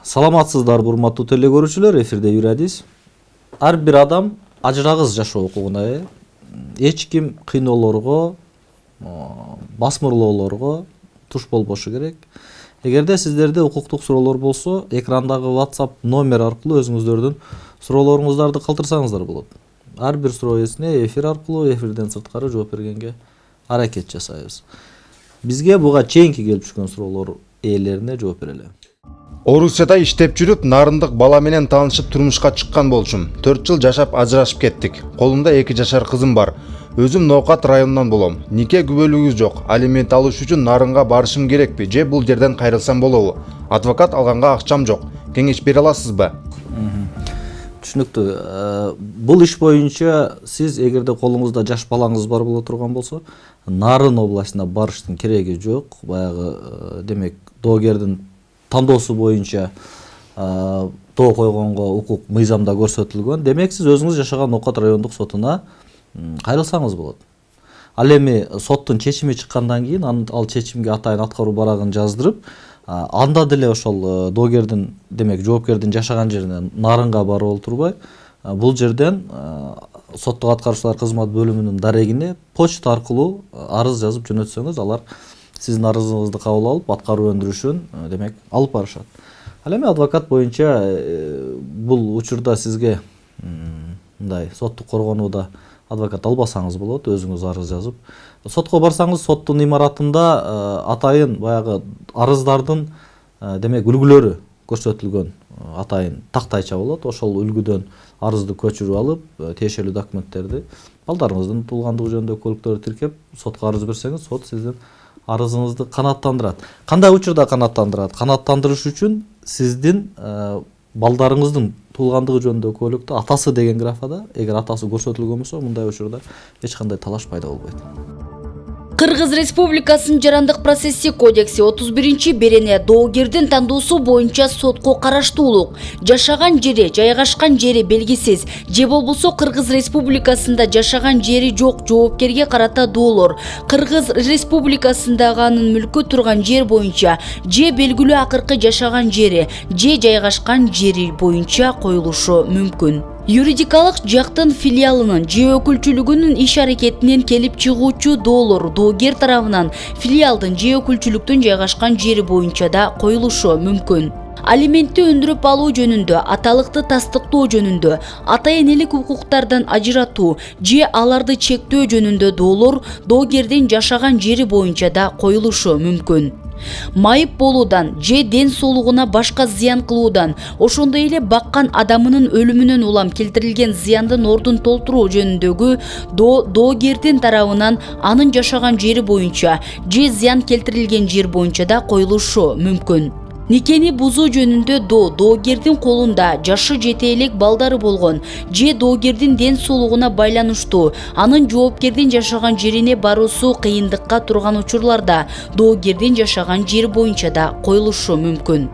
Саламатсыздарбы урматтуу теле көрүүчүлөр, эфирде Юрадис. Ар бир адам ажырагыс жашоо укугуна ээ. Эч ким кыйноолорго, басмырлоолорго туш болбошу керек. Эгерде сиздерде укуктук суроолор болсо, экрандагы WhatsApp номер аркылуу өзүңүздөрдүн суроолоруңуздарды калтырсаңыздар болот. Ар бир суроо ээсине эфир аркылуу, эфирден сырткары жооп бергенге аракет жасайбыз. Бизге буга чейинки келип түшкөн суроолор ээлерине жооп берели. Орусияда иштеп жүрүп, нарындык бала менен таанышып турмушка чыккан болчумун. 4 жыл жашап ажырашып кеттик. Колумда 2 жашар кызым бар. Өзүм Ноокат районунан болом. Нике күбөлүгүбүз жок. Алимент алыш үчүн нарынга барышым керекпи же бул жерден кайрылсам болобу? Адвокат алганга акчам жок. Кеңеш бере аласызбы? Түшүнүктүү. Бул иш боюнча сиз эгерде колуңузда жаш балаңыз бар боло турган болсо, Нарын областына барыштын кереги жок. Баягы демек доогердин тандоосу боюнча доо койгонго укук мыйзамда көрсөтүлгөн. Демек сиз өзүңүз жашаган Ноокат райондук сотуна кайрылсаңыз болот. Ал эми соттун чечими чыккандан кийин ал чечимге атайын аткаруу барагын жаздырып, анда деле ошол доогердин демек жоопкердин жашаган жерине Нарынга барып олтурбай, бул жерден соттук аткаруучулар кызмат бөлүмүнүн дарегине почта аркылуу арыз жазып жөнөтсөңүз, алар сиздин арызыңызды кабыл алып, аткаруу өндүрүшүн демек алып барышат. Ал эми адвокат боюнча бул учурда сизге мындай соттук коргонууда адвокат албасаңыз болот, өзүңүз арыз жазып. Сотко барсаңыз, соттун имаратында атайын баягы арыздардын демек үлгүлөрү көрсөтүлгөн атайын тактайча болот. Ошол үлгүдөн арызды көчүрүп алып, тиешелүү документтерди, балдарыңыздын туулгандыгы жөнүндө көлүктөрдү тиркеп, сотко арыз берсеңиз, сот сиздин арызыңызды канааттандырат. Кандай учурда канааттандырат? Канааттандырыш үчүн сиздин балдарыңыздын туулгандыгы жөнүндө көлүктө атасы деген графада, эгер атасы көрсөтүлгөн болсо, мындай учурда эч кандай талаш пайда болбойт. Кыргыз Республикасынын Жарандык процесси кодекси 31 берене доогердин тандоосу боюнча сотко караштуулук, жашаган жери, жайгашкан жери белгисиз же болбосо Кыргыз Республикасында жашаган жери жок жоопкерге карата доолор Кыргыз Республикасындагы анын мүлкү турган жер боюнча же белгилүү акыркы жашаган жери же жайгашкан жери боюнча коюлушу мүмкүн. Юридикалык жактын филиалынын же өкүлчүлүгүнүн иш аракетинен келип чыгуучу доолор доогер тарабынан филиалдын же өкүлчүлүктүн жайгашкан жери боюнча да коюлушу мүмкүн. Алиментти өндүрүп алуу жөнүндө, аталыкты тастыктоо жөнүндө, ата энелик укуктардан ажыратуу же аларды чектөө жөнүндө доолор доогердин жашаган жери боюнча да коюлушу мүмкүн. Майып болуудан же ден соолугуна башка зыян кылуудан, ошондой эле баккан адамынын өлүмүнөн улам келтирилген зыяндын ордун толтуруу жөнүндөгү доогердин тарабынан анын жашаган жери боюнча же зыян келтирилген жер боюнча да коюлушу мүмкүн. Никени бузуу жөнүндө доогердин колунда жашы жете элек балдары болгон же доогердин ден соолугуна байланыштуу анын жоопкердин жашаган жерине баруусу кыйындыкка турган учурларда доогердин жашаган жери боюнча да коюлушу мүмкүн.